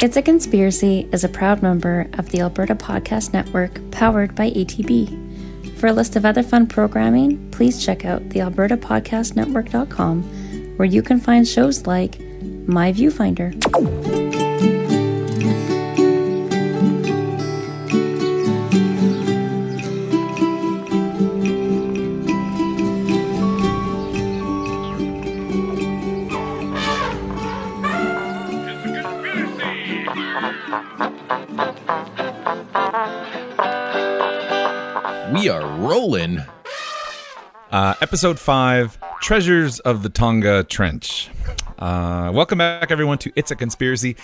It's a Conspiracy is a proud member of the Alberta Podcast Network, powered by ATB. For a list of other fun programming, please check out the albertapodcastnetwork.com, where you can find shows like My Viewfinder. We are rolling. Episode 5, Treasures of the Tonga Trench. Welcome back, everyone, to It's a Conspiracy.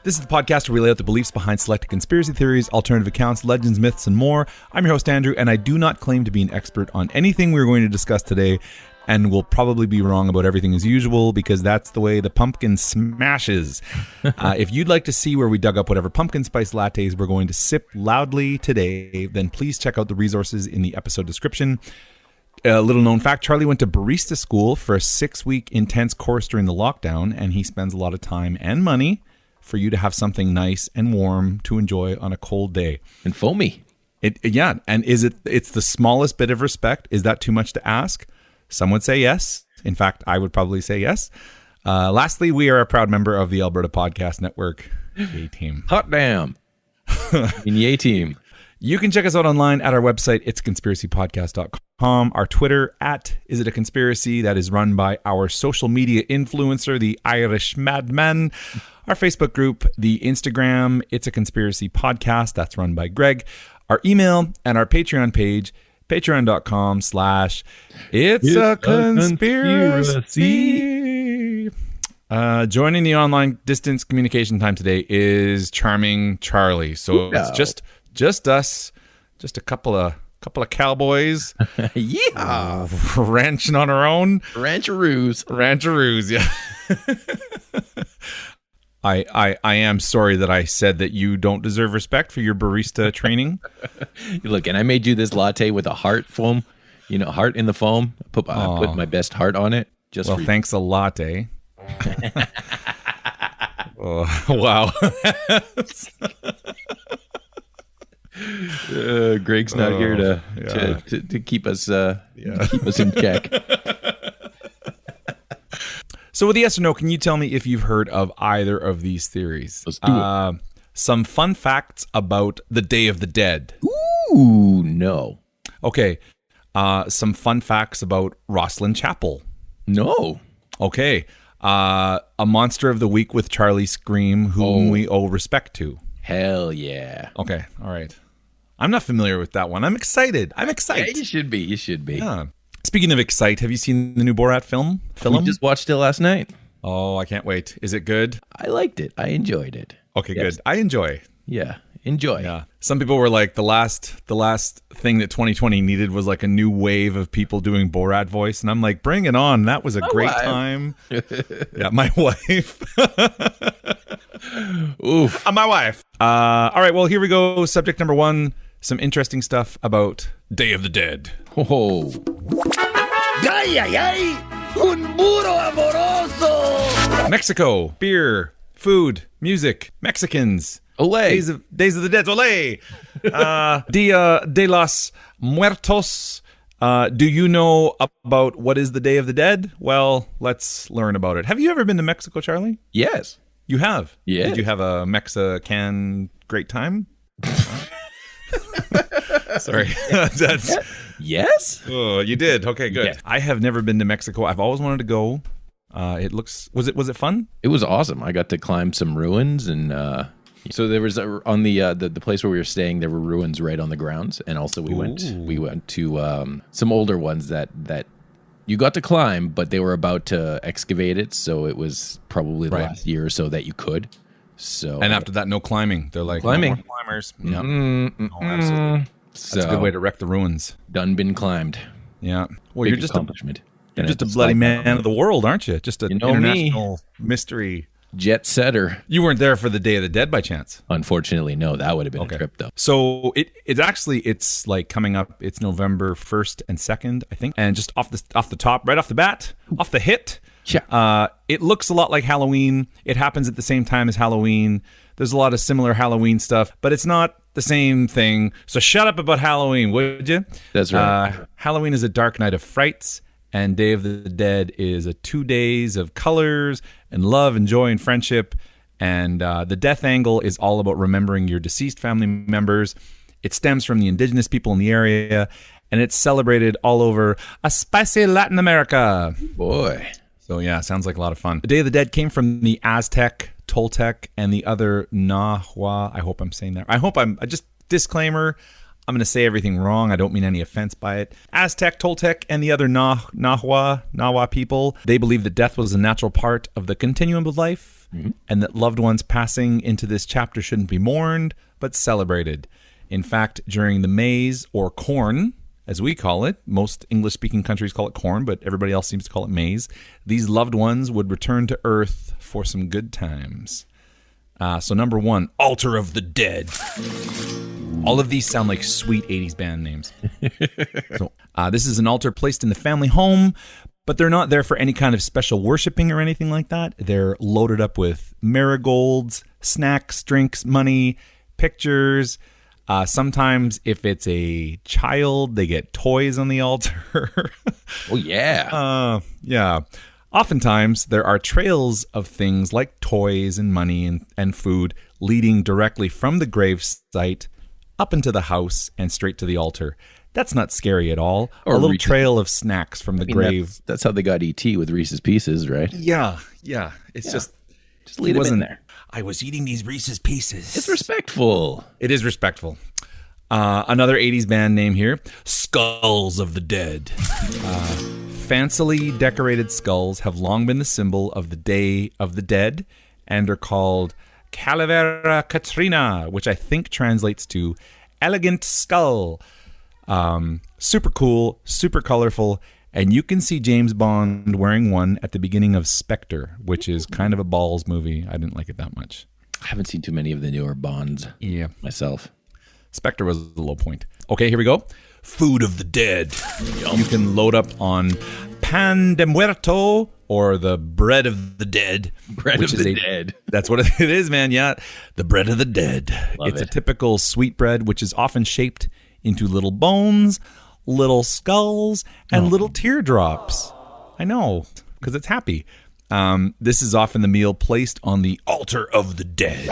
This is the podcast where we lay out the beliefs behind selected conspiracy theories, alternative accounts, legends, myths, and more. I'm your host, Andrew, and I do not claim to be an expert on anything we're going to discuss today, and will probably be wrong about everything as usual, because that's the way the pumpkin smashes. If you'd like to see where we dug up whatever pumpkin spice lattes we're going to sip loudly today, then please check out the resources in the episode description. A little known fact, Charlie went to barista school for a 6-week intense course during the lockdown, and he spends a lot of time and money for you to have something nice and warm to enjoy on a cold day. And foamy. Yeah, and it's the smallest bit of respect. Is that too much to ask? Some would say yes. In fact, I would probably say yes. Lastly, we are a proud member of the Alberta Podcast Network, A-Team. Hot damn. In the A-Team. You can check us out online at our website, itsconspiracypodcast.com. Our Twitter, at Is It A Conspiracy, that is run by our social media influencer, the Irish Madman. Our Facebook group, the Instagram, It's a Conspiracy Podcast, that's run by Greg. Our email and our Patreon page, patreon.com/It's a Conspiracy. Joining the online distance communication time today is charming Charlie. So it's just us, just a couple of cowboys. Yeah. Ranching on our own. Rancheroos, yeah. I am sorry that I said that you don't deserve respect for your barista training. Look, and I made you this latte with a heart foam, heart in the foam. I put my best heart on it. Thanks a latte. Oh, wow. Greg's not here to keep us in check. So with the yes or no, can you tell me if you've heard of either of these theories? Let's do it. Some fun facts about the Day of the Dead. Ooh, no. Okay. Some fun facts about Rosslyn Chapel. No. Okay. A Monster of the Week with Charlie Scream, whom we owe respect to. Hell yeah. Okay. All right. I'm not familiar with that one. I'm excited. Yeah, you should be. Yeah. Speaking of excite, have you seen the new Borat film? We just watched it last night. Oh, I can't wait. Is it good? I liked it. I enjoyed it. Okay, yes. Good. I enjoy. Yeah, enjoy. Yeah. Some people were like, the last thing that 2020 needed was like a new wave of people doing Borat voice, and I'm like, bring it on. That was a great time. Yeah, my wife. Oof. My wife. All right, well, here we go. Subject number 1. Some interesting stuff about Day of the Dead. Oh. Un burro amoroso. Mexico, beer, food, music, Mexicans. Olé. Days of the Dead. Olé. Dia de los Muertos. Do you know about what is the Day of the Dead? Well, let's learn about it. Have you ever been to Mexico, Charlie? Yes. You have? Yeah. Did you have a Mexican great time? Sorry. That's yes. Oh, you did. Okay, good. Yeah. I have never been to Mexico. I've always wanted to go. Was it fun? It was awesome. I got to climb some ruins, and so there was on the place where we were staying, there were ruins right on the grounds, and also we went to some older ones that you got to climb, but they were about to excavate it, so it was probably the last year or so that you could. So after that, no climbing. They're like climbing. No more climbers. Yeah. Oh, absolutely. That's a good way to wreck the ruins. Done been climbed. Yeah. Well, Big you're just accomplishment. You're just a bloody man of the world, aren't you? Just an international mystery. Jet setter. You weren't there for the Day of the Dead by chance? Unfortunately, no. That would have been a trip, though. So it's like coming up. It's November 1st and 2nd, I think. And just off the top, right off the bat, off the hit, Yeah. It looks a lot like Halloween. It happens at the same time as Halloween. There's a lot of similar Halloween stuff, but it's not the same thing. So shut up about Halloween, would you? That's right. Halloween is a dark night of frights, and Day of the Dead is a 2 days of colors and love and joy and friendship. And the death angle is all about remembering your deceased family members. It stems from the indigenous people in the area, and it's celebrated all over a spicy Latin America. Boy. So yeah, sounds like a lot of fun. The Day of the Dead came from the Aztec, Toltec, and the other Nahua. I hope I'm saying that. Just disclaimer, I'm going to say everything wrong. I don't mean any offense by it. Aztec, Toltec, and the other Nahua people, they believed that death was a natural part of the continuum of life, and that loved ones passing into this chapter shouldn't be mourned, but celebrated. In fact, during the maize or corn, as we call it, most English-speaking countries call it corn, but everybody else seems to call it maize, these loved ones would return to Earth for some good times. So number 1, Altar of the Dead. All of these sound like sweet 80s band names. So this is an altar placed in the family home, but they're not there for any kind of special worshiping or anything like that. They're loaded up with marigolds, snacks, drinks, money, pictures. Sometimes if it's a child, they get toys on the altar. Oh, yeah. Yeah. Oftentimes, there are trails of things like toys and money and food leading directly from the grave site up into the house and straight to the altar. That's not scary at all. Or a little trail of snacks from the grave. That's how they got E.T. with Reese's Pieces, right? Yeah. It's just leave it in there. I was eating these Reese's Pieces. It's respectful. It is respectful. Another 80s band name here, Skulls of the Dead. Fancily decorated skulls have long been the symbol of the Day of the Dead and are called Calavera Catrina, which I think translates to elegant skull. Super cool, super colorful, and you can see James Bond wearing one at the beginning of Spectre, which is kind of a balls movie. I didn't like it that much. I haven't seen too many of the newer Bonds myself. Spectre was the low point. Okay, here we go. Food of the Dead. You can load up on Pan de Muerto, or the Bread of the Dead. Bread of the Dead. That's what it is, man. Yeah, the Bread of the Dead. It's a typical sweet bread, which is often shaped into little bones, little skulls, and little teardrops. I know, because it's happy. This is often the meal placed on the altar of the dead.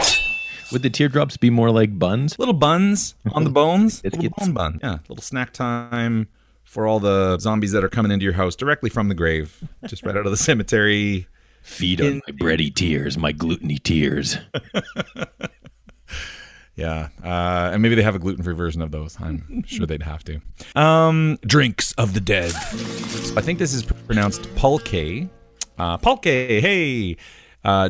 Would the teardrops be more like buns? Little buns on the bones. Little bone bun. Yeah, little snack time for all the zombies that are coming into your house directly from the grave, just right out of the cemetery. Feed on my bready tears, my gluteny tears. Yeah, and maybe they have a gluten-free version of those. I'm sure they'd have to. Drinks of the dead. So I think this is pronounced pulque. Pulque, hey!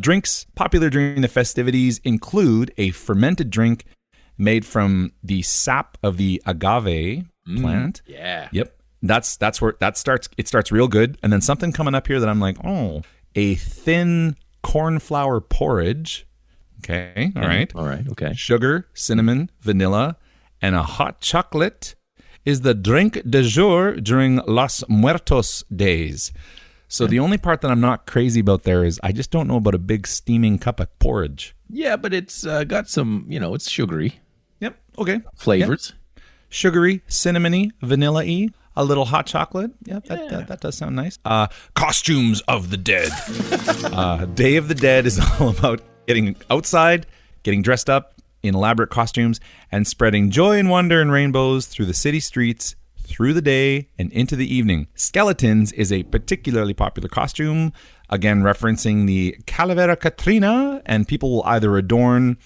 Drinks popular during the festivities include a fermented drink made from the sap of the agave plant. Yeah. Yep. That's where that starts. It starts real good, and then something coming up here that I'm like, a thin corn flour porridge. Okay. All right. Okay. Sugar, cinnamon, vanilla, and a hot chocolate is the drink de jour during Los Muertos days. So the only part that I'm not crazy about there is I just don't know about a big steaming cup of porridge. Yeah, but it's got some, it's sugary. Yep. Okay. Flavors. Yep. Sugary, cinnamony, vanilla-y, a little hot chocolate. Yep, that does sound nice. Costumes of the dead. Day of the Dead is all about getting outside, getting dressed up in elaborate costumes, and spreading joy and wonder and rainbows through the city streets through the day and into the evening. Skeletons is a particularly popular costume, again referencing the Calavera Catrina, and people will either adorn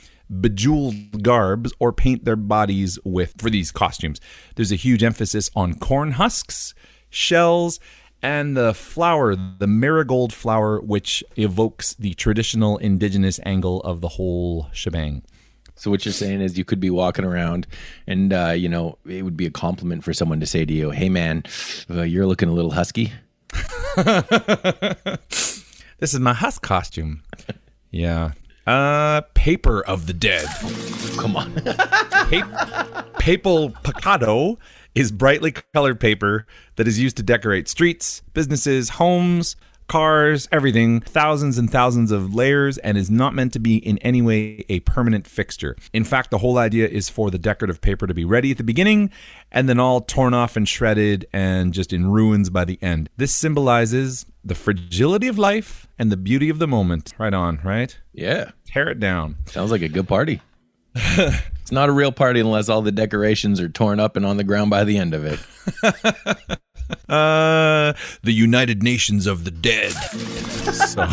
bejeweled garbs or paint their bodies for these costumes. There's a huge emphasis on corn husks, shells, and the flower, the marigold flower, which evokes the traditional indigenous angle of the whole shebang. So what you're saying is you could be walking around and, it would be a compliment for someone to say to you, hey, man, you're looking a little husky. This is my husk costume. Yeah. Paper of the dead. Come on. Papal picado is brightly colored paper that is used to decorate streets, businesses, homes, cars, everything, thousands and thousands of layers, and is not meant to be in any way a permanent fixture. In fact, the whole idea is for the decorative paper to be ready at the beginning and then all torn off and shredded and just in ruins by the end. This symbolizes the fragility of life and the beauty of the moment. Right on, right? Yeah. Tear it down. Sounds like a good party. It's not a real party unless all the decorations are torn up and on the ground by the end of it. The United Nations of the Dead. So,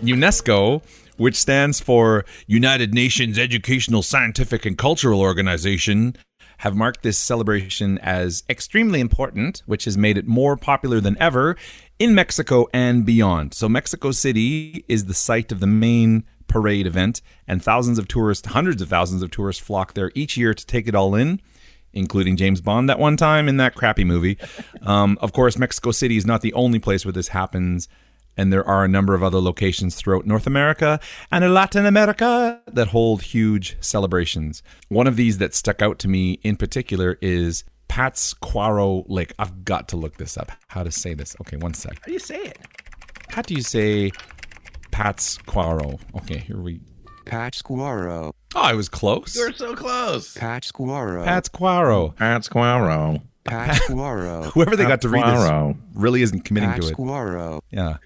UNESCO, which stands for United Nations Educational, Scientific, and Cultural Organization, have marked this celebration as extremely important, which has made it more popular than ever in Mexico and beyond. So Mexico City is the site of the main parade event, and thousands of tourists, hundreds of thousands of tourists flock there each year to take it all in, including James Bond that one time in that crappy movie. Of course, Mexico City is not the only place where this happens, and there are a number of other locations throughout North America and in Latin America that hold huge celebrations. One of these that stuck out to me in particular is Pátzcuaro Lake. I've got to look this up. How to say this? Okay, one sec. How do you say it? How do you say Pátzcuaro? Okay, here we Pátzcuaro. Oh, I was close. You're so close. Pátzcuaro. Pátzcuaro. Pátzcuaro. Pátzcuaro. Whoever they got to read Pátzcuaro. this really isn't committing to it. Pátzcuaro. Yeah.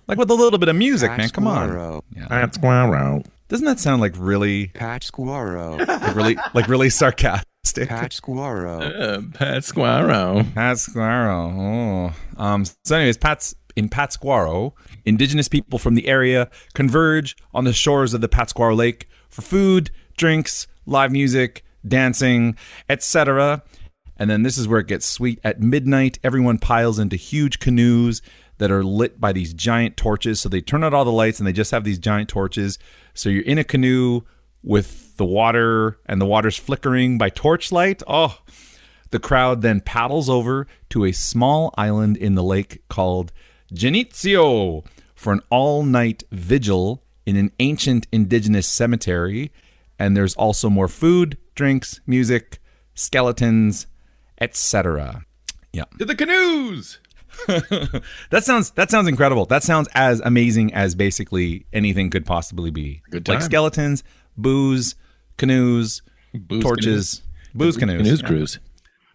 Like with a little bit of music, man. Come on. Pátzcuaro. Yeah. Pátzcuaro. Doesn't that sound like really, Pátzcuaro. like really sarcastic? Pátzcuaro. Pátzcuaro. Pátzcuaro. Oh. So anyways, in Pátzcuaro, indigenous people from the area converge on the shores of the Pátzcuaro Lake for food, drinks, live music, dancing, etc. And then this is where it gets sweet. At midnight, everyone piles into huge canoes that are lit by these giant torches. So they turn out all the lights and they just have these giant torches. So you're in a canoe with the water and the water's flickering by torchlight. Oh, the crowd then paddles over to a small island in the lake called Genizio for an all-night vigil in an ancient indigenous cemetery. And there's also more food, drinks, music, skeletons, etc. Yeah. To the canoes. That sounds incredible. That sounds as amazing as basically anything could possibly be. Good time. Like skeletons, booze, canoes, Booze torches, booze canoes. Canoes Yeah. cruise.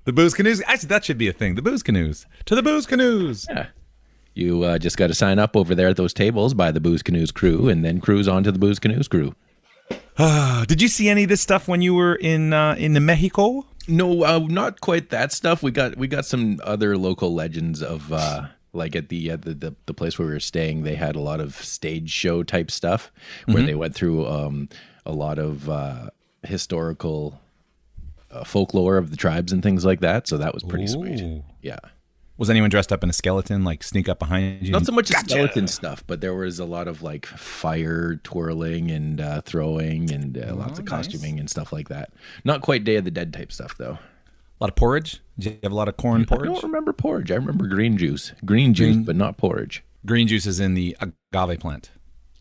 The booze canoes. Actually, that should be a thing. The booze canoes. To the booze canoes. Yeah. You just got to sign up over there at those tables by the Booze Canoes crew and then cruise on to the Booze Canoes crew. Did you see any of this stuff when you were in the Mexico? No, not quite that stuff. We got some other local legends of like at the place where we were staying. They had a lot of stage show type stuff where they went through a lot of historical folklore of the tribes and things like that. So that was pretty sweet. Yeah. Was anyone dressed up in a skeleton, like sneak up behind you? Not so much skeleton stuff, but there was a lot of like fire twirling and throwing and lots of costuming and stuff like that. Not quite Day of the Dead type stuff though. A lot of porridge? Did you have a lot of corn porridge? I don't remember porridge. I remember green juice. Green juice, but not porridge. Green juice is in the agave plant.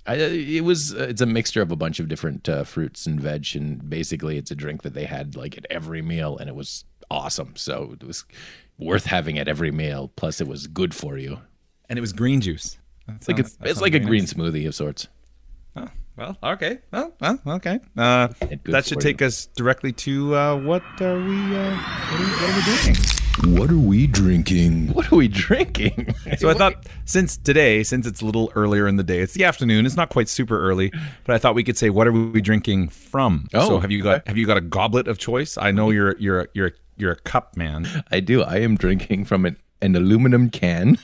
It's a mixture of a bunch of different fruits and veg, and basically it's a drink that they had like at every meal, and it was awesome. So it was worth having at every meal. Plus, it was good for you. And it was green juice. It's like a green smoothie of sorts. Oh, well, okay. Well, okay. That should take us directly to what are we doing? What are we drinking? What are we drinking? So I thought since it's a little earlier in the day, it's the afternoon. It's not quite super early, but I thought we could say, what are we drinking from? Oh, so have you got a goblet of choice? I know you're a cup man. I do. I am drinking from an aluminum can.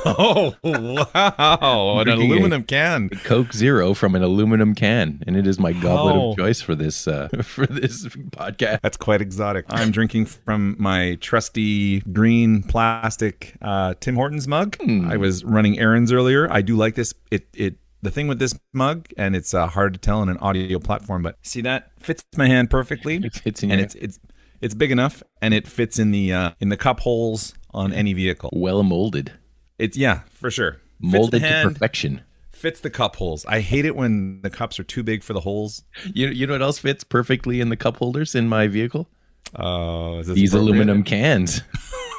Oh, wow. An aluminum can. Coke Zero from an aluminum can. And it is my goblet of choice for this podcast. That's quite exotic. I'm drinking from my trusty green plastic Tim Hortons mug. I was running errands earlier. I do like this. The thing with this mug, and it's hard to tell in an audio platform, but see that fits my hand perfectly. It fits in and it's big enough, and it fits in the cup holes on any vehicle. Well molded. It's for sure. Molded to perfection. Fits the cup holes. I hate it when the cups are too big for the holes. You know what else fits perfectly in the cup holders in my vehicle? Oh, these aluminum cans.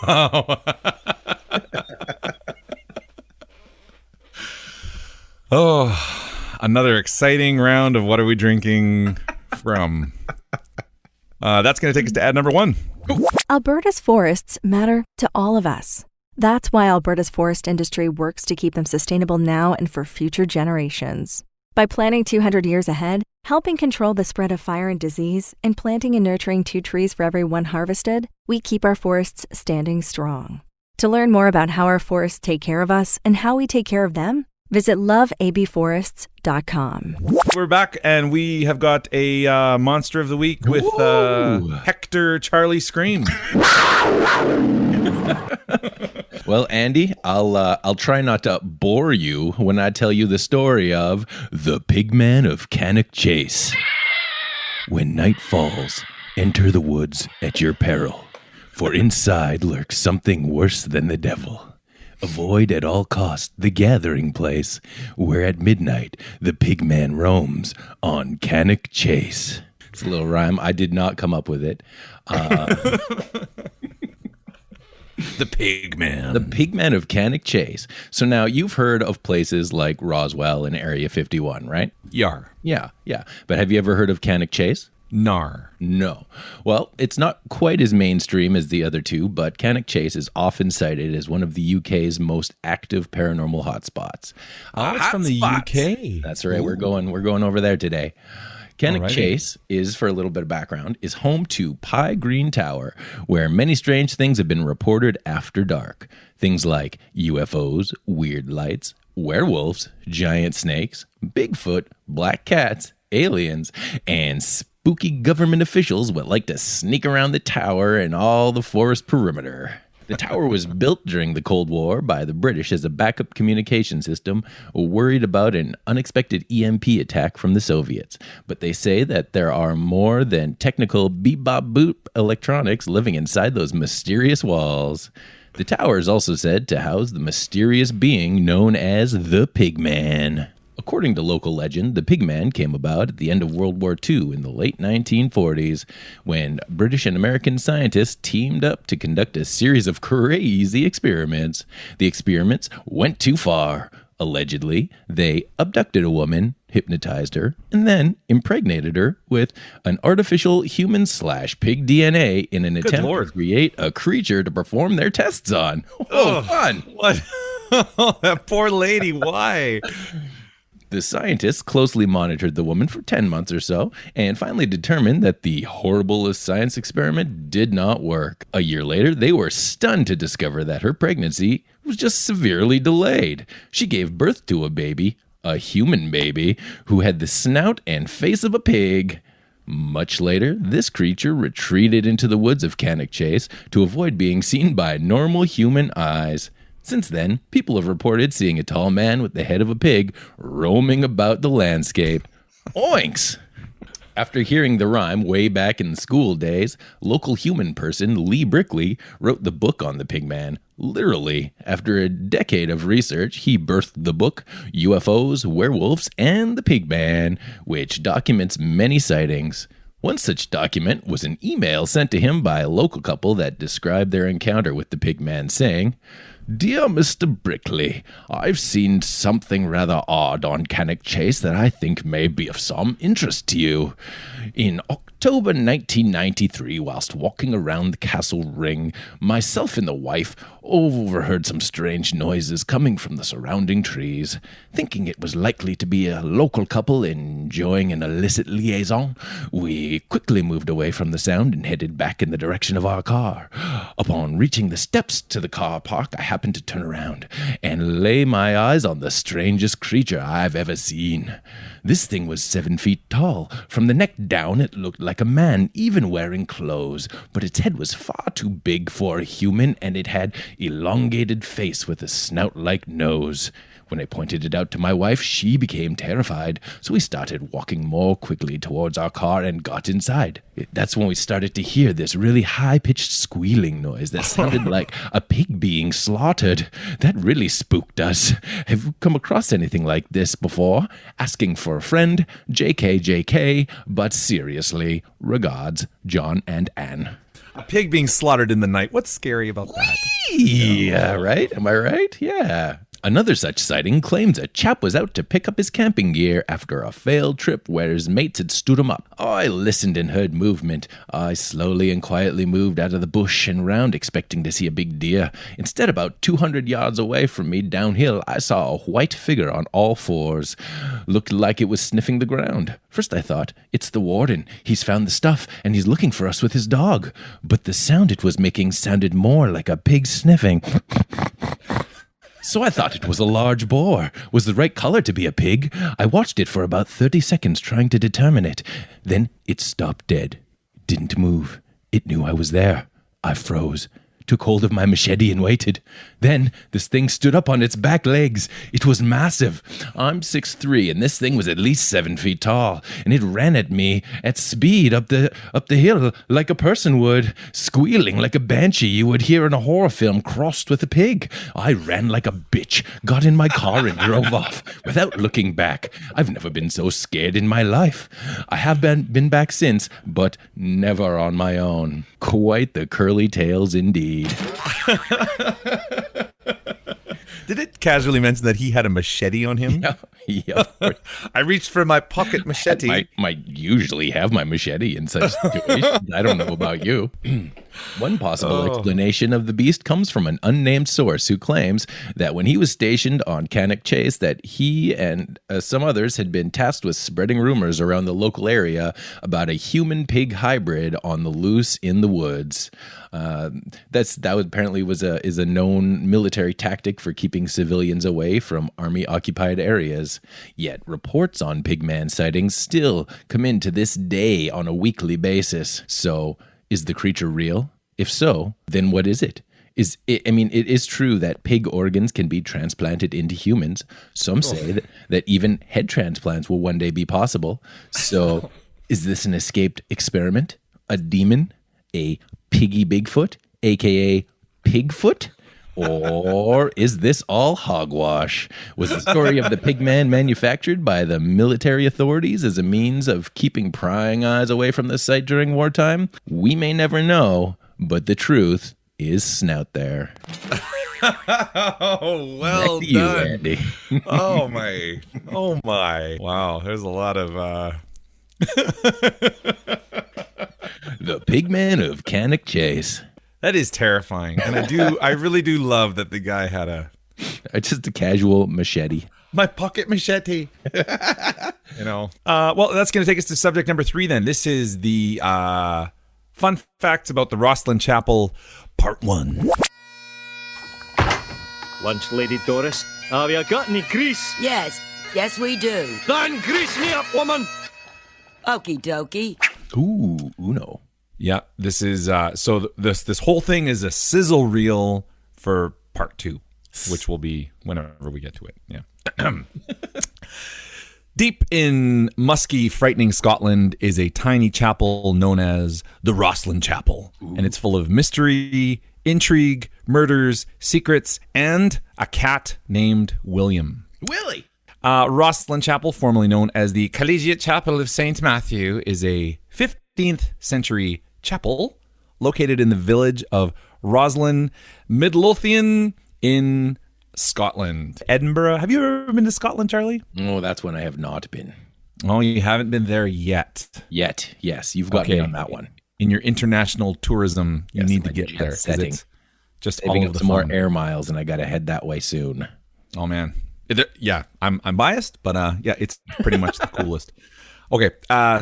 Oh. Oh, another exciting round of what are we drinking from? That's going to take us to ad number 1. Alberta's forests matter to all of us. That's why Alberta's forest industry works to keep them sustainable now and for future generations. By planning 200 years ahead, helping control the spread of fire and disease, and planting and nurturing 2 trees for every 1 harvested, we keep our forests standing strong. To learn more about how our forests take care of us and how we take care of them, visit loveabforests.com. We're back, and we have got a Monster of the Week with Hector Charlie Scream. Well, Andy, I'll try not to bore you when I tell you the story of the Pigman of Cannock Chase. When night falls, enter the woods at your peril, for inside lurks something worse than the devil. Avoid at all costs the gathering place, where at midnight the Pigman roams on Cannock Chase. It's a little rhyme. I did not come up with it. The Pigman. The Pigman of Cannock Chase. So now you've heard of places like Roswell and Area 51, right? Yar. Yeah. But have you ever heard of Cannock Chase? Nar. No. Well, it's not quite as mainstream as the other two, but Cannock Chase is often cited as one of the UK's most active paranormal hotspots. It's from the UK. That's right. Ooh. We're going over there today. Cannock Chase is, for a little bit of background, is home to Pie Green Tower, where many strange things have been reported after dark. Things like UFOs, weird lights, werewolves, giant snakes, Bigfoot, black cats, aliens, and spooky government officials would like to sneak around the tower and all the forest perimeter. The tower was built during the Cold War by the British as a backup communication system, worried about an unexpected EMP attack from the Soviets. But they say that there are more than technical beep-bop-boop electronics living inside those mysterious walls. The tower is also said to house the mysterious being known as the Pigman. According to local legend, the Pigman came about at the end of World War II in the late 1940s, when British and American scientists teamed up to conduct a series of crazy experiments. The experiments went too far. Allegedly, they abducted a woman, hypnotized her, and then impregnated her with an artificial human/pig DNA in an attempt to create a creature to perform their tests on. Oh, fun! What? That poor lady, why? The scientists closely monitored the woman for 10 months or so and finally determined that the horriblest science experiment did not work. A year later, they were stunned to discover that her pregnancy was just severely delayed. She gave birth to a baby, a human baby, who had the snout and face of a pig. Much later, this creature retreated into the woods of Cannock Chase to avoid being seen by normal human eyes. Since then, people have reported seeing a tall man with the head of a pig roaming about the landscape. Oinks! After hearing the rhyme way back in school days, local human person Lee Brickley wrote the book on the Pigman. Literally, after a decade of research, he birthed the book UFOs, Werewolves, and the Pigman, which documents many sightings. One such document was an email sent to him by a local couple that described their encounter with the Pigman, saying, "Dear Mr. Brickley, I've seen something rather odd on Cannock Chase that I think may be of some interest to you. In October 1993, whilst walking around the castle ring, myself and the wife overheard some strange noises coming from the surrounding trees. Thinking it was likely to be a local couple enjoying an illicit liaison, we quickly moved away from the sound and headed back in the direction of our car. Upon reaching the steps to the car park, I happened to turn around and lay my eyes on the strangest creature I've ever seen. This thing was 7 feet tall. From the neck down, it looked like a man, even wearing clothes, but its head was far too big for a human, and it had elongated face with a snout-like nose. When I pointed it out to my wife, she became terrified, so we started walking more quickly towards our car and got inside. That's when we started to hear this really high-pitched squealing noise that sounded like a pig being slaughtered. That really spooked us. Have you come across anything like this before? Asking for a friend, JK, but seriously, regards, John and Anne." A pig being slaughtered in the night. What's scary about that? Yeah, right? Am I right? Yeah. Another such sighting claims a chap was out to pick up his camping gear after a failed trip where his mates had stood him up. I listened and heard movement. I slowly and quietly moved out of the bush and round, expecting to see a big deer. Instead, about 200 yards away from me downhill, I saw a white figure on all fours. Looked like it was sniffing the ground. First I thought, it's the warden. He's found the stuff, and he's looking for us with his dog. But the sound it was making sounded more like a pig sniffing. So I thought it was a large boar. Was the right color to be a pig. I watched it for about 30 seconds trying to determine it. Then it stopped dead. Didn't move. It knew I was there. I froze. Took hold of my machete and waited. Then this thing stood up on its back legs. It was massive. I'm 6'3", and this thing was at least 7 feet tall, and it ran at me at speed up the hill like a person would, squealing like a banshee you would hear in a horror film crossed with a pig. I ran like a bitch, got in my car and drove off without looking back. I've never been so scared in my life. I have been back since, but never on my own. Quite the curly tales indeed. Did it casually mention that he had a machete on him? Yeah. I reached for my pocket machete. Might usually have my machete in such situations. I don't know about you. One possible explanation of the beast comes from an unnamed source who claims that when he was stationed on Cannock Chase, that he and some others had been tasked with spreading rumors around the local area about a human-pig hybrid on the loose in the woods. That apparently is a known military tactic for keeping civilians away from army-occupied areas. Yet reports on pigman sightings still come in to this day on a weekly basis. So, is the creature real? If so, then what is it? It is true that pig organs can be transplanted into humans. Some say that even head transplants will one day be possible. So, is this an escaped experiment? A demon? A piggy Bigfoot, aka Pigfoot? Or is this all hogwash? Was the story of the pigman manufactured by the military authorities as a means of keeping prying eyes away from the site during wartime? We may never know, but the truth is snout there. Oh, well Back to you, done. Andy. Oh my. Wow, there's a lot of The pigman of Cannock Chase. That is terrifying. And I really do love that the guy had Just a casual machete. my pocket machete. Well, that's going to take us to subject number 3 then. This is the fun facts about the Rosslyn Chapel, part 1. Lunch, Lady Doris. Have you got any grease? Yes, we do. Then grease me up, woman! Okie dokie. Ooh, Uno. Yeah, this is this whole thing is a sizzle reel for part 2, which will be whenever we get to it. Yeah. Deep in musky, frightening Scotland is a tiny chapel known as the Rosslyn Chapel. Ooh. And it's full of mystery, intrigue, murders, secrets, and a cat named William. Willie! Rosslyn Chapel, formerly known as the Collegiate Chapel of St. Matthew, is a 15th century chapel located in the village of Rosslyn, Midlothian in Scotland. Edinburgh. Have you ever been to Scotland, Charlie? Oh, that's when I have not been. Oh, you haven't been there yet? Yet, yes. You've got me on that one. In your international tourism, you need to get there. Setting. It's just saving all up of the some more fun. air miles, and I got to head that way soon. Oh, man. I'm biased, but it's pretty much the coolest. Okay,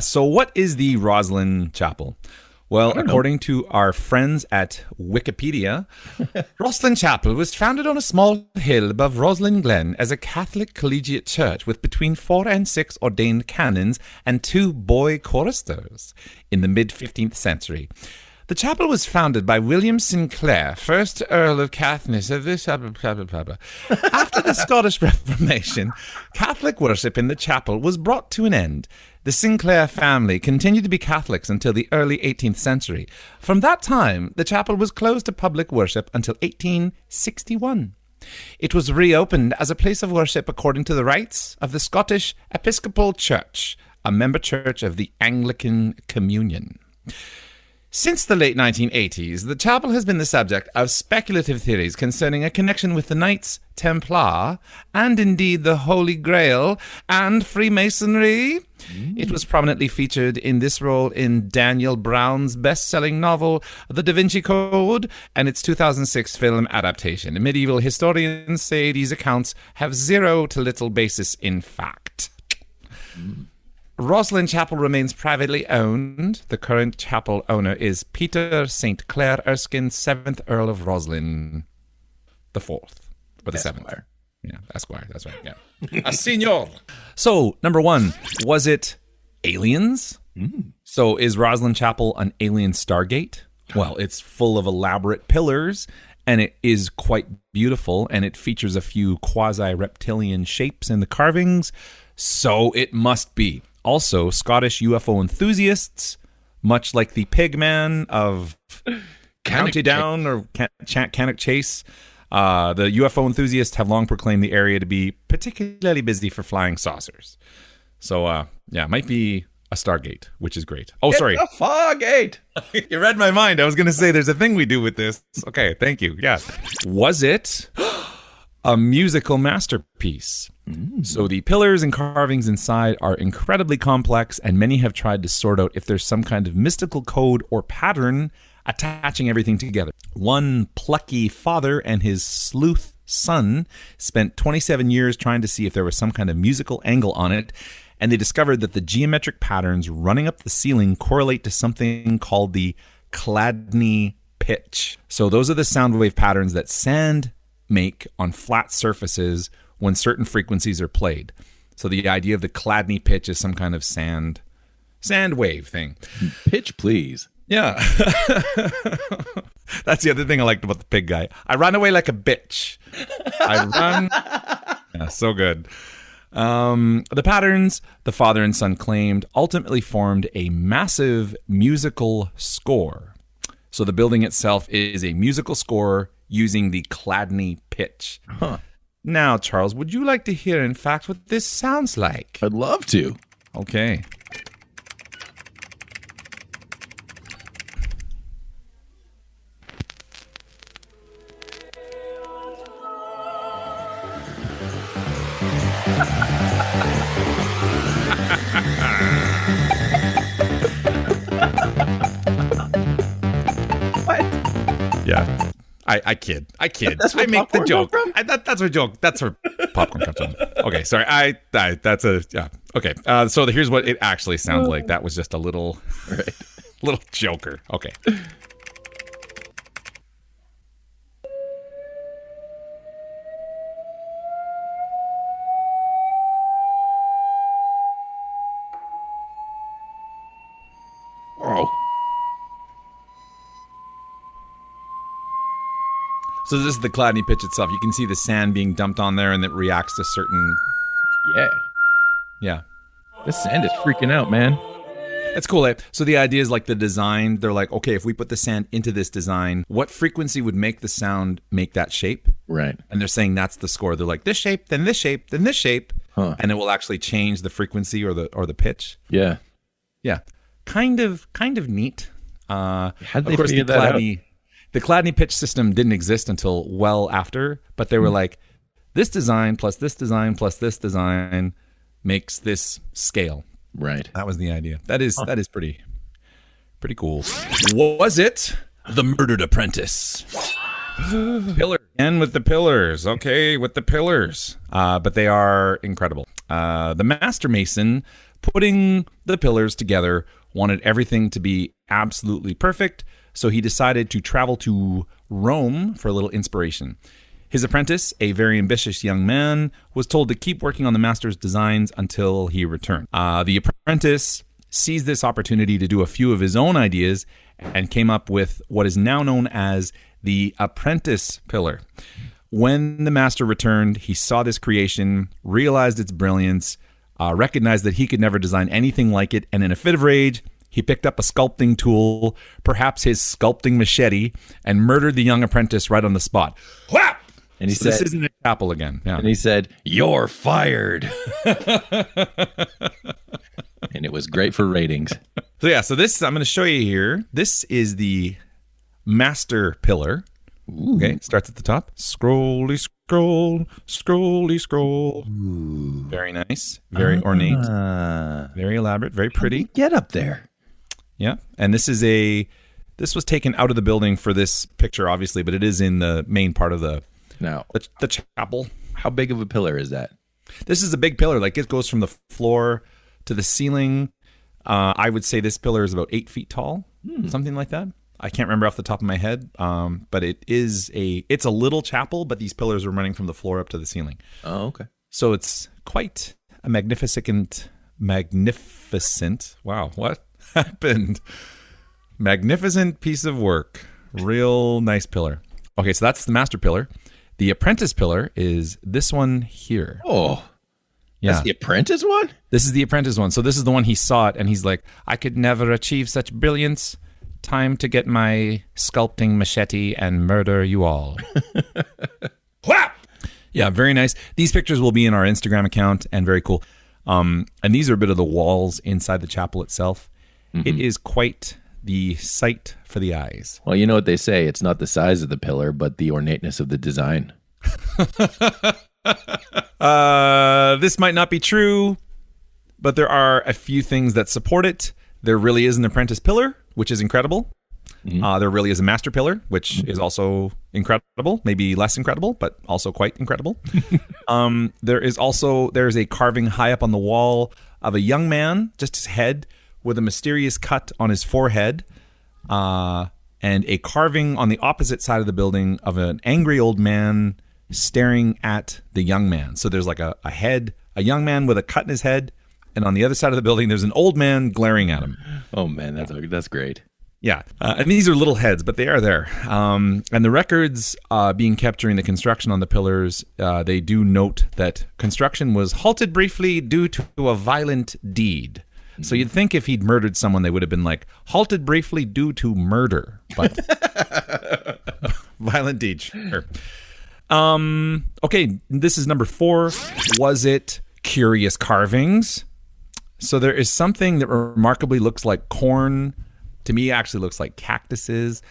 so what is the Rosslyn Chapel? Well, according to our friends at Wikipedia, Rosslyn Chapel was founded on a small hill above Rosslyn Glen as a Catholic collegiate church with between 4 and 6 ordained canons and 2 boy choristers in the mid-15th century. The chapel was founded by William Sinclair, 1st Earl of Caithness of this. After the Scottish Reformation, Catholic worship in the chapel was brought to an end. The Sinclair family continued to be Catholics until the early 18th century. From that time, the chapel was closed to public worship until 1861. It was reopened as a place of worship according to the rites of the Scottish Episcopal Church, a member church of the Anglican Communion. Since the late 1980s, the chapel has been the subject of speculative theories concerning a connection with the Knights Templar, and indeed the Holy Grail, and Freemasonry. It was prominently featured in this role in Daniel Brown's best-selling novel, The Da Vinci Code, and its 2006 film adaptation. Medieval historians say these accounts have zero to little basis in fact. Rosslyn Chapel remains privately owned. The current chapel owner is Peter St. Clair Erskine, 7th Earl of Rosslyn, the 4th, or the 7th. Yeah, Esquire, that's right, yeah. A senior. So, number one, was it aliens? So, is Rosslyn Chapel an alien Stargate? Well, it's full of elaborate pillars, and it is quite beautiful, and it features a few quasi-reptilian shapes in the carvings, so it must be. Also, Scottish UFO enthusiasts, much like the Pigman of County Down or Cannock Chase, the UFO enthusiasts have long proclaimed the area to be particularly busy for flying saucers. So, yeah, might be a Stargate, which is great. Oh, sorry. It's a Fargate! You read my mind. I was going to say there's a thing we do with this. Okay, thank you. Yeah. Was it a musical masterpiece? So the pillars and carvings inside are incredibly complex, and many have tried to sort out if there's some kind of mystical code or pattern attaching everything together. One plucky father and his sleuth son spent 27 years trying to see if there was some kind of musical angle on it, and they discovered that the geometric patterns running up the ceiling correlate to something called the Chladni pitch. So those are the sound wave patterns that sand make on flat surfaces when certain frequencies are played. So the idea of the Chladni pitch is some kind of sand wave thing. Pitch, please. Yeah. That's the other thing I liked about the pig guy. I run away like a bitch. Yeah, so good. The patterns the father and son claimed ultimately formed a massive musical score. So the building itself is a musical score using the Chladni pitch. Huh. Now, Charles, would you like to hear, in fact, what this sounds like? I'd love to. Okay. Yeah. I kid. That's where I make the popcorn joke. come from? That's a joke. That's where popcorn comes from. Okay, sorry. That's a, yeah. Okay, so here's what it actually sounds like. That was just a little, little joker. Okay. Oh. So this is the Chladni pitch itself. You can see the sand being dumped on there, and it reacts to certain. Yeah. This sand is freaking out, man. It's cool. Eh? So the idea is like the design. They're like, okay, if we put the sand into this design, what frequency would make the sound make that shape? Right. And they're saying that's the score. They're like this shape, then this shape, then this shape, and it will actually change the frequency or the pitch. Yeah. Yeah. Kind of neat. How did they figure that out? The Chladni pitch system didn't exist until well after, but they were like, this design plus this design plus this design makes this scale. Right. That was the idea. That is pretty cool. Was it The Murdered Apprentice? Pillar. And with the pillars. Okay, with the pillars. But they are incredible. The master mason putting the pillars together wanted everything to be absolutely perfect, so he decided to travel to Rome for a little inspiration. His apprentice, a very ambitious young man, was told to keep working on the master's designs until he returned. The apprentice seized this opportunity to do a few of his own ideas and came up with what is now known as the apprentice pillar. When the master returned, he saw this creation, realized its brilliance, recognized that he could never design anything like it, and in a fit of rage, he picked up a sculpting tool, perhaps his sculpting machete, and murdered the young apprentice right on the spot. Whap! And he said, "This isn't a chapel again." Yeah. And he said, "You're fired." And it was great for ratings. So this I'm going to show you here. This is the master pillar. Ooh. Okay, starts at the top. Scrolly scroll, scrolly scroll. Ooh. Very nice, very ornate, very elaborate, very pretty. Get up there. Yeah, and this was taken out of the building for this picture, obviously, but it is in the main part of the chapel. How big of a pillar is that? This is a big pillar. Like it goes from the floor to the ceiling. I would say this pillar is about 8 feet tall, something like that. I can't remember off the top of my head, but it's a little chapel, but these pillars are running from the floor up to the ceiling. Oh, okay. So it's quite a magnificent. Wow, what happened? Magnificent piece of work. Real nice pillar. Okay, so that's the master pillar. The apprentice pillar is this one here. Oh, yeah. That's the apprentice one? This is the apprentice one. So this is the one he saw it, and he's like, I could never achieve such brilliance. Time to get my sculpting machete and murder you all. Yeah, very nice. These pictures will be in our Instagram account, and very cool. And these are a bit of the walls inside the chapel itself. Mm-hmm. It is quite the sight for the eyes. Well, you know what they say. It's not the size of the pillar, but the ornateness of the design. This might not be true, but there are a few things that support it. There really is an apprentice pillar, which is incredible. Mm-hmm. There really is a master pillar, which is also incredible. Maybe less incredible, but also quite incredible. There's a carving high up on the wall of a young man, just his head, with a mysterious cut on his forehead, and a carving on the opposite side of the building of an angry old man staring at the young man. So there's like a head, a young man with a cut in his head, and on the other side of the building, there's an old man glaring at him. Oh man, that's great. Yeah, and these are little heads, but they are there. And the records being kept during the construction on the pillars, they do note that construction was halted briefly due to a violent deed. So you'd think if he'd murdered someone, they would have been like, halted briefly due to murder. But violent deed, sure. Okay, this is number 4. Was it curious carvings? So there is something that remarkably looks like corn. To me, it actually looks like cactuses,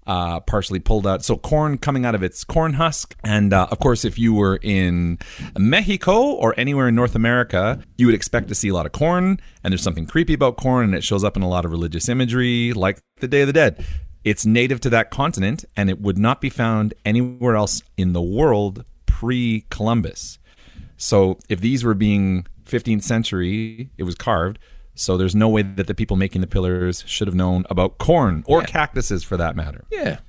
partially pulled out. So corn coming out of its corn husk. And of course, if you were in Mexico or anywhere in North America, you would expect to see a lot of corn. And there's something creepy about corn, and it shows up in a lot of religious imagery, like the Day of the Dead. It's native to that continent, and it would not be found anywhere else in the world pre-Columbus. So if these were being 15th century, it was carved. So there's no way that the people making the pillars should have known about corn or cactuses for that matter. Yeah.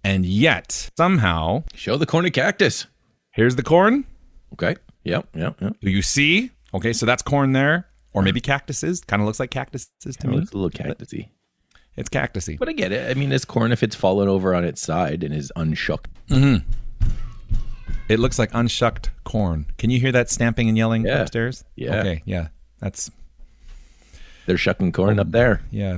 And yet, somehow... Show the corn and cactus. Here's the corn. Okay. Yep. Do you see? Okay, so that's corn there. Or maybe cactuses. Kind of looks like cactuses to me. It's a little cactusy. It's cactusy. But I get it. I mean, it's corn if it's fallen over on its side and is unshucked. Mm-hmm. It looks like unshucked corn. Can you hear that stamping and yelling upstairs? Yeah. Okay, yeah. That's... They're shucking corn up there. Yeah.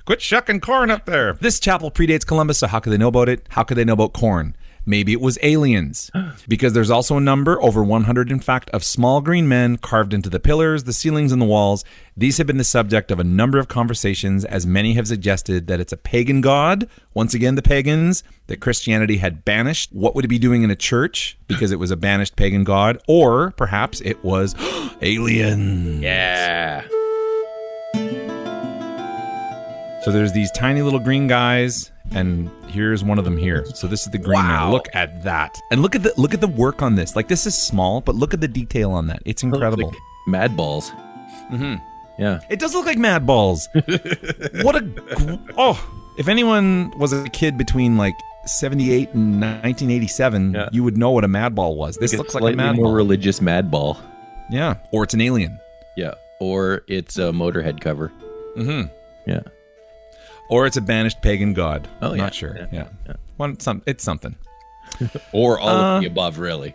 Quit shucking corn up there. This chapel predates Columbus, so how could they know about it? How could they know about corn? Maybe it was aliens. Because there's also a number, over 100 in fact, of small green men carved into the pillars, the ceilings, and the walls. These have been the subject of a number of conversations, as many have suggested that it's a pagan god. Once again, the pagans that Christianity had banished. What would it be doing in a church? Because it was a banished pagan god. Or perhaps it was aliens. Yeah. So there's these tiny little green guys, and here's one of them here. So this is the green man. Look at that. And look at the work on this. Like, this is small, but look at the detail on that. It's incredible. Like mad balls. Mm-hmm. Yeah. It does look like mad balls. If anyone was a kid between like 78 and 1987, you would know what a mad ball was. This looks like a mad ball. More religious mad ball. Yeah. Or it's an alien. Yeah. Or it's a Motorhead cover. Mm-hmm. Yeah. Or it's a banished pagan god. Oh, yeah. Not sure. Yeah. It's something. Or all of the above, really.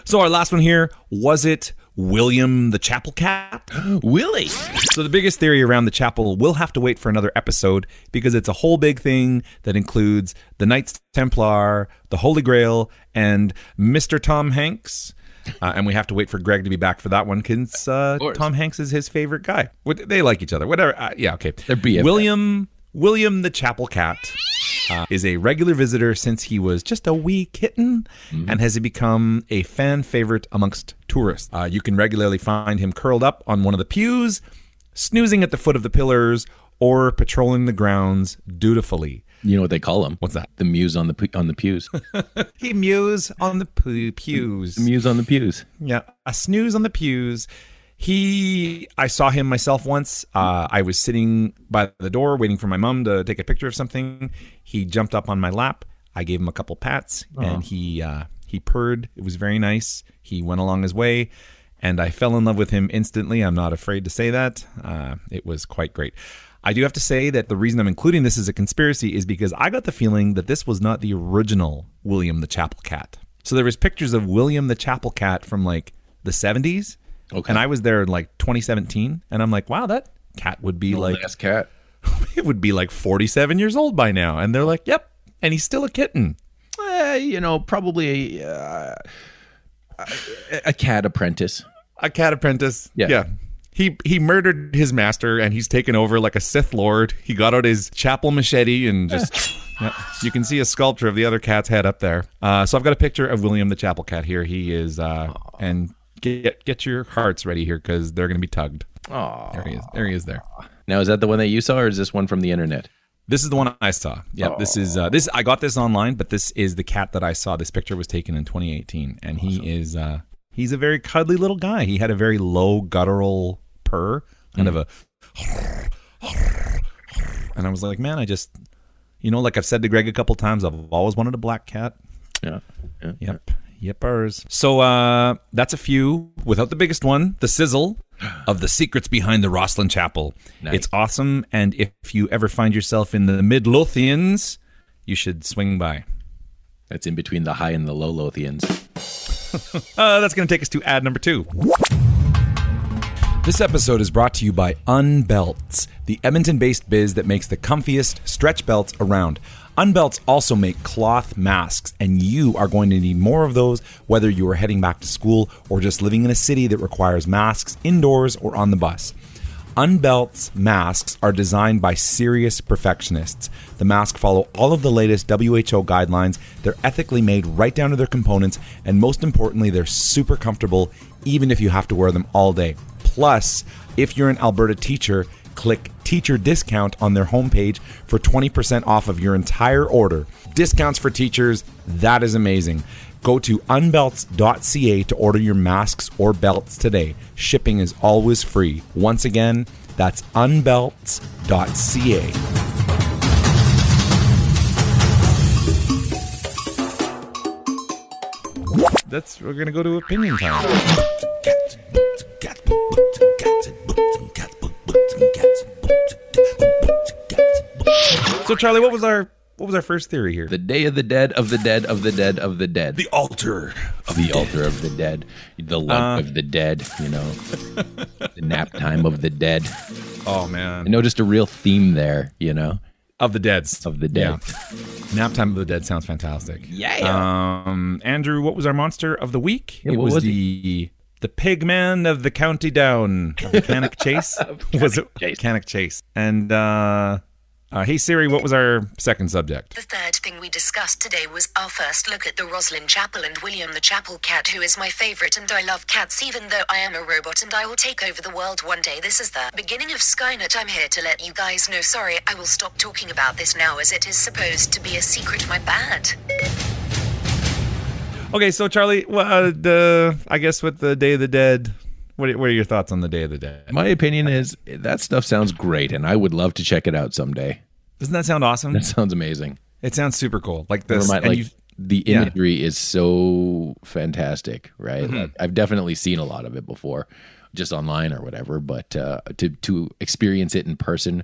So our last one here, was it William the Chapel Cat? Willie! So the biggest theory around the chapel will have to wait for another episode, because it's a whole big thing that includes the Knights Templar, the Holy Grail, and Mr. Tom Hanks. And we have to wait for Greg to be back for that one because Tom Hanks is his favorite guy. They like each other. Whatever. Yeah, okay. They're BFF. William the Chapel Cat is a regular visitor since he was just a wee kitten and has become a fan favorite amongst tourists. You can regularly find him curled up on one of the pews, snoozing at the foot of the pillars, or patrolling the grounds dutifully. You know what they call him? What's that? The muse on the pews. He mews on the pews. The muse on the pews. Yeah, a snooze on the pews. I saw him myself once. I was sitting by the door waiting for my mom to take a picture of something. He jumped up on my lap. I gave him a couple pats, and he purred. It was very nice. He went along his way, and I fell in love with him instantly. I'm not afraid to say that. It was quite great. I do have to say that the reason I'm including this as a conspiracy is because I got the feeling that this was not the original William the Chapel Cat. So there was pictures of William the Chapel Cat from like the 70s. Okay. And I was there in like 2017, and I'm like, wow, that cat would be last cat. It would be like 47 years old by now. And they're like, yep, and he's still a kitten. Probably a cat apprentice. A cat apprentice. Yeah. He murdered his master, and he's taken over like a Sith Lord. He got out his chapel machete and just... you can see a sculpture of the other cat's head up there. So I've got a picture of William the Chapel Cat here. He is... and get your hearts ready here because they're going to be tugged. Oh, there he is there. Now, is that the one that you saw, or is this one from the internet? This is the one I saw. Yeah, This is this. I got this online, but this is the cat that I saw. This picture was taken in 2018, and awesome. He is he's a very cuddly little guy. He had a very low guttural purr, kind of a, and I was like, man, I just, like I've said to Greg a couple times, I've always wanted a black cat. Yeah. Yep. Yippers. So that's a few. Without the biggest one, the sizzle of the secrets behind the Rosslyn Chapel. Nice. It's awesome, and if you ever find yourself in the Midlothians, you should swing by. That's in between the high and the low Lothians. That's going to take us to ad number 2. This episode is brought to you by Unbelts, the Edmonton-based biz that makes the comfiest stretch belts around. Unbelts also make cloth masks, and you are going to need more of those whether you are heading back to school or just living in a city that requires masks indoors or on the bus. Unbelts masks are designed by serious perfectionists. The masks follow all of the latest WHO guidelines. They're ethically made right down to their components, and most importantly, they're super comfortable even if you have to wear them all day. Plus, if you're an Alberta teacher, click teacher discount on their homepage for 20% off of your entire order. Discounts for teachers, that is amazing. Go to unbelts.ca to order your masks or belts today. Shipping is always free. Once again, that's unbelts.ca. We're going to go to opinion time. So Charlie, what was our first theory here? The Day of the Dead of the Dead of the Dead of the Dead. The altar of the altar of the dead. The lump of the dead, the nap time of the dead. Oh man. I noticed a real theme there, Of the deads. Of the dead. Yeah. Nap time of the dead sounds fantastic. Yeah. Andrew, what was our monster of the week? Yeah, it was the pig man of the County Down of the Cannock Chase. Was it Cannock Chase? And hey Siri, what was our second subject? The third thing we discussed today was our first look at the Rosslyn Chapel and William the Chapel Cat, who is my favorite, and I love cats even though I am a robot and I will take over the world one day. This is the beginning of Skynet. I'm here to let you guys know. Sorry, I will stop talking about this now as it is supposed to be a secret. My bad. Okay, so Charlie, I guess with the Day of the Dead, what are your thoughts on the Day of the Dead? My opinion is that stuff sounds great, and I would love to check it out someday. Doesn't that sound awesome? That sounds amazing. It sounds super cool. Like this, the imagery is so fantastic, right? Mm-hmm. I've definitely seen a lot of it before, just online or whatever. But to experience it in person,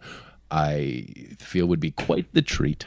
I feel would be quite the treat.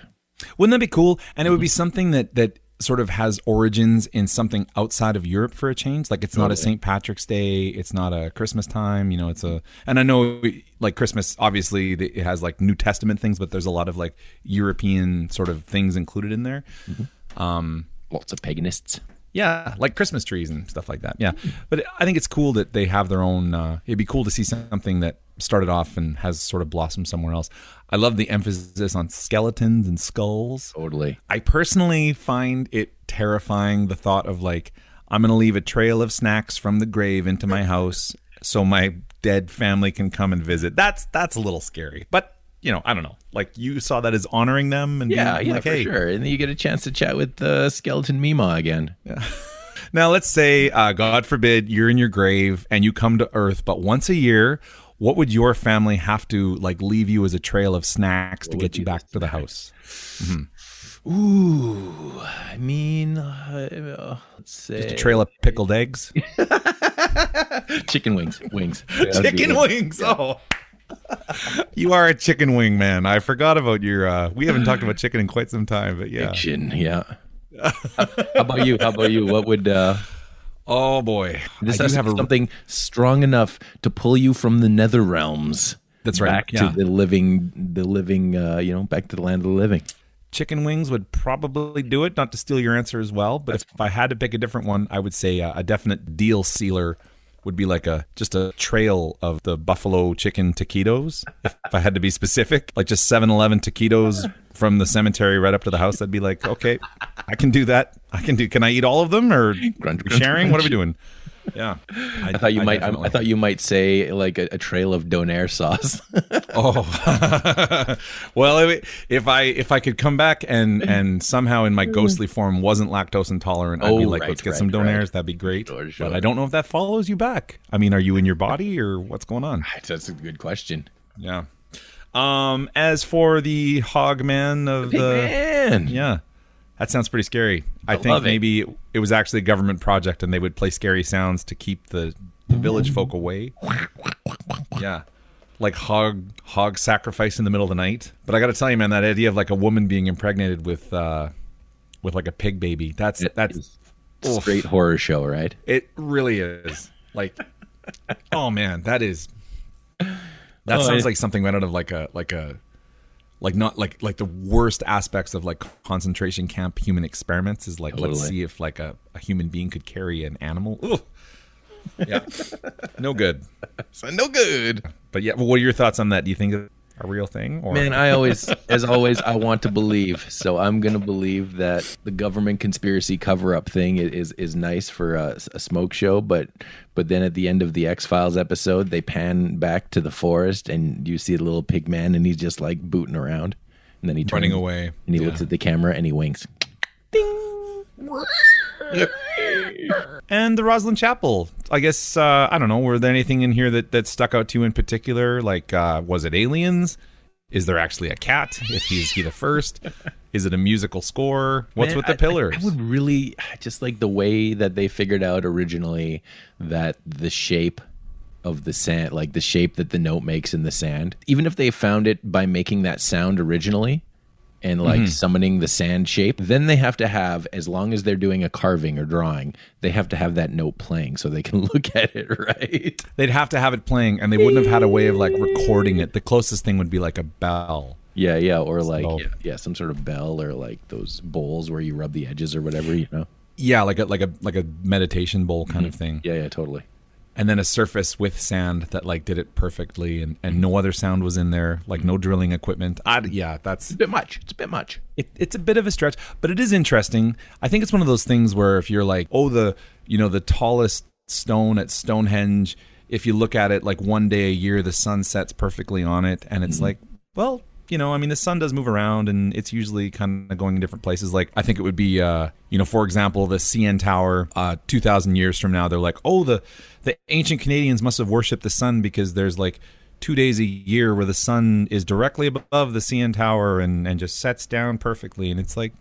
Wouldn't that be cool? And it would be something that sort of has origins in something outside of Europe for a change. Like it's not a St. Patrick's Day, it's not a Christmas time, and I know like Christmas, obviously it has like New Testament things, but there's a lot of like European sort of things included in there. Mm-hmm. Lots of paganists. Yeah, like Christmas trees and stuff like that. Yeah, but I think it's cool that they have their own. It'd be cool to see something that started off and has sort of blossomed somewhere else. I love the emphasis on skeletons and skulls. Totally. I personally find it terrifying, the thought of like, I'm going to leave a trail of snacks from the grave into my house so my dead family can come and visit. That's a little scary, but. I don't know. Like, you saw that as honoring them, and yeah, like, for hey. sure. And then you get a chance to chat with Skeleton Mima again. Yeah. Now, let's say, God forbid, you're in your grave and you come to Earth, but once a year, what would your family have to like leave you as a trail of snacks to get you back to the house? Mm-hmm. Ooh, I mean, let's say just a trail of pickled eggs, chicken wings. Chicken wings. Yeah. Oh. You are a chicken wing man. I forgot about your. We haven't talked about chicken in quite some time, but yeah. Fiction, yeah. How about you? What would? Oh boy, this has to have something strong enough to pull you from the nether realms. That's right. Back to the living. Back to the land of the living. Chicken wings would probably do it. Not to steal your answer as well, but if I had to pick a different one, I would say a definite deal sealer. Would be like just a trail of the buffalo chicken taquitos. If I had to be specific, like just 7-Eleven taquitos from the cemetery right up to the house, I'd be like, okay, I can do that. Can I eat all of them, or sharing? What are we doing? Yeah, I thought you might say like a trail of donair sauce. Oh, well, if I could come back and somehow in my ghostly form wasn't lactose intolerant, I'd be like, let's get some donairs. That'd be great. Sure. But I don't know if that follows you back. I mean, are you in your body or what's going on? That's a good question. Yeah. As for the hog man of man. Yeah. That sounds pretty scary. I think maybe it was actually a government project and they would play scary sounds to keep the village folk away. Yeah. Like hog sacrifice in the middle of the night. But I got to tell you, man, that idea of like a woman being impregnated with like a pig baby, that's straight horror show, right? It really is. Like, oh man, that sounds like something right out of like the worst aspects of like concentration camp human experiments is like, let's see if like a human being could carry an animal. Ugh. Yeah. No good. So no good. But yeah, what are your thoughts on that? Do you think it's a real thing? Or? Man, I always, I want to believe. So I'm going to believe that the government conspiracy cover-up thing is nice for a smoke show, but then at the end of the X-Files episode, they pan back to the forest and you see the little pig man and he's just like booting around. And then he turns running away. And he looks at the camera and he winks. Ding! And the Rosslyn Chapel, I guess, I don't know, were there anything in here that stuck out to you in particular? Like, was it aliens? Is there actually a cat? Is he the first? Is it a musical score? What's with the pillars? I would really just like the way that they figured out originally that the shape of the sand, like the shape that the note makes in the sand, even if they found it by making that sound originally, and like summoning the sand shape, then they have to have, as long as they're doing a carving or drawing, they have to have that note playing so they can look at it, right? They'd have to have it playing, and they wouldn't have had a way of like recording it. The closest thing would be like a bell. Yeah, or like some sort of bell, or like those bowls where you rub the edges or whatever, you know? Yeah, like a meditation bowl kind of thing. Yeah, totally. And then a surface with sand that like did it perfectly, and no other sound was in there, like no drilling equipment. That's a bit much. It's a bit much. It's a bit of a stretch, but it is interesting. I think it's one of those things where if you're like, the tallest stone at Stonehenge, if you look at it like one day a year, the sun sets perfectly on it, and it's like, well, the sun does move around, and it's usually kind of going in different places. Like, I think it would be, for example, the CN Tower, 2,000 years from now, they're like, oh, the ancient Canadians must have worshipped the sun because there's like 2 days a year where the sun is directly above the CN Tower and just sets down perfectly. And it's like,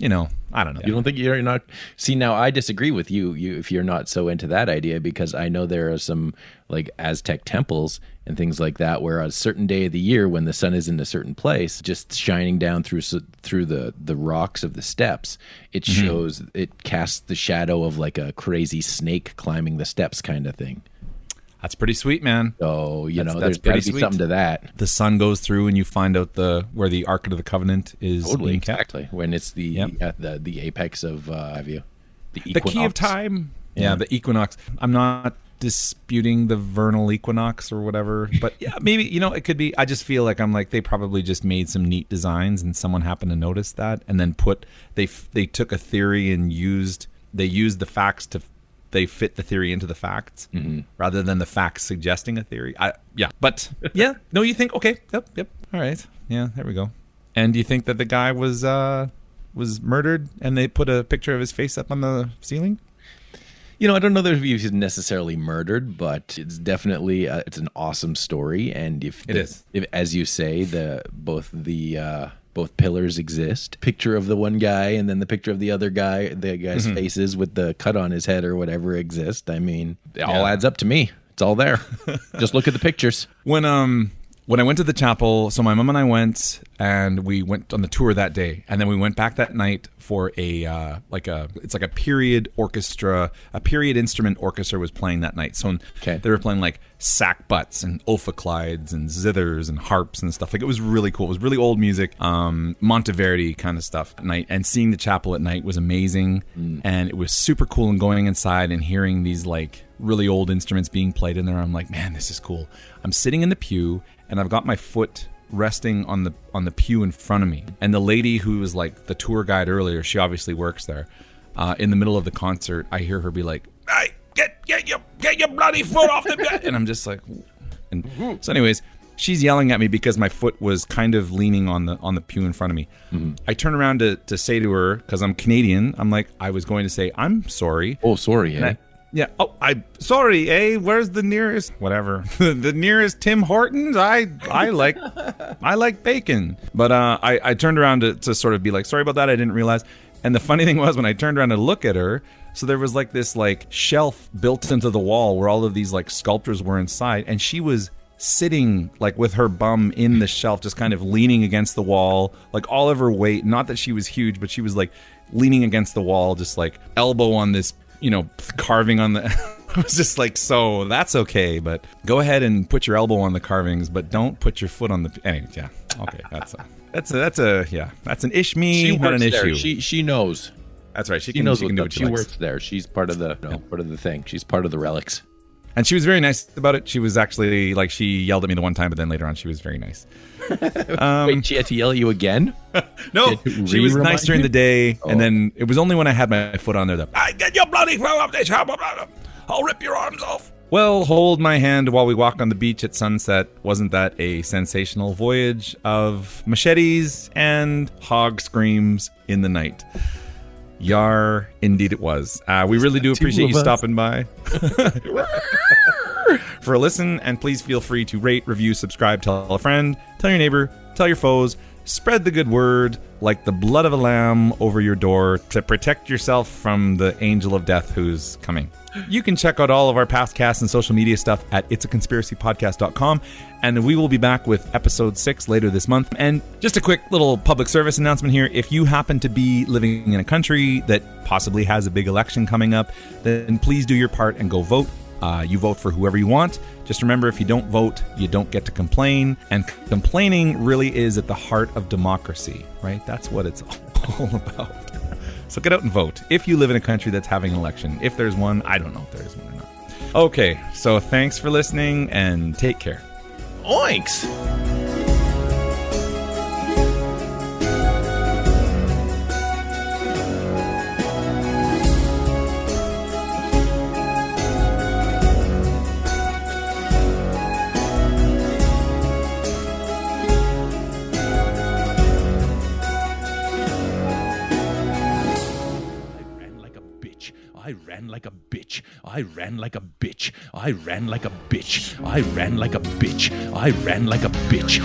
I don't know. You don't think you're not... See, now I disagree with you if you're not so into that idea, because I know there are some like Aztec temples and things like that where a certain day of the year when the sun is in a certain place, just shining down through the rocks of the steps, it shows, it casts the shadow of like a crazy snake climbing the steps kind of thing. That's pretty sweet, man. So, there's got to be something to that. The sun goes through and you find out where the Ark of the Covenant is being kept. Exactly. When it's the apex of, have you? The key of time. Yeah, the equinox. I'm not disputing the vernal equinox or whatever, but yeah, maybe, it could be. I just feel like they probably just made some neat designs and someone happened to notice that and then they took a theory and used the facts they fit the theory into the facts rather than the facts suggesting a theory. You think, okay, yep, all right, yeah, there we go. And do you think that the guy was murdered and they put a picture of his face up on the ceiling? I don't know that he was necessarily murdered, but it's definitely it's an awesome story. And if as you say, both pillars exist, picture of the one guy and then the picture of the other guy, the guy's faces with the cut on his head or whatever exist. I mean, it all adds up to me. It's all there. Just look at the pictures. When I went to the chapel, so my mom and I went, and we went on the tour that day, and then we went back that night for it's like a period orchestra, a period instrument orchestra was playing that night. So they were playing like sackbuts and ophicleids and zithers and harps and stuff. Like, it was really cool. It was really old music, Monteverdi kind of stuff at night. And seeing the chapel at night was amazing, and it was super cool. And going inside and hearing these like really old instruments being played in there, I'm like, man, this is cool. I'm sitting in the pew, and I've got my foot resting on the pew in front of me. And the lady who was like the tour guide earlier, she obviously works there. In the middle of the concert, I hear her be like, "Hey, get your bloody foot off the bed!" And I'm just like, so anyways, she's yelling at me because my foot was kind of leaning on the pew in front of me. I turn around to say to her, because I'm Canadian, I'm like, I was going to say, "I'm sorry." Oh, sorry, eh? Yeah. Oh, I'm sorry, eh? Where's the nearest, whatever, the nearest Tim Hortons? I like bacon. But I turned around to sort of be like, sorry about that. I didn't realize. And the funny thing was, when I turned around to look at her, so there was like this like shelf built into the wall where all of these like sculptures were inside, and she was sitting like with her bum in the shelf, just kind of leaning against the wall, like all of her weight. Not that she was huge, but she was like leaning against the wall, just like elbow on this, carving on the I was just like, so that's okay, but go ahead and put your elbow on the carvings, but don't put your foot on the anyway, yeah. Okay, that's an ish-me, not an issue. She knows. That's right. She knows what she she likes. works there. She's part of the part of the thing. She's part of the relics. And she was very nice about it. She was actually like, she yelled at me the one time, but then later on she was very nice. Wait, she had to yell at you again? No, she was nice during the day, and then it was only when I had my foot on there that, "I get your bloody foot up this, I'll rip your arms off." Well, hold my hand while we walk on the beach at sunset. Wasn't that a sensational voyage of machetes and hog screams in the night? Yar, indeed it was. We really do appreciate you stopping by for a listen, and please feel free to rate, review, subscribe, tell a friend, tell your neighbor, tell your foes, spread the good word like the blood of a lamb over your door to protect yourself from the angel of death who's coming. You can check out all of our past casts and social media stuff at itsaconspiracypodcast.com, and we will be back with episode 6 later this month. And just a quick little public service announcement here. If you happen to be living in a country that possibly has a big election coming up, then please do your part and go vote. You vote for whoever you want. Just remember, if you don't vote, you don't get to complain. And complaining really is at the heart of democracy, right? That's what it's all about. So get out and vote if you live in a country that's having an election. If there's one, I don't know if there is one or not. Okay, so thanks for listening and take care. Oinks! I ran like a bitch. I ran like a bitch. I ran like a bitch. I ran like a bitch. I ran like a bitch.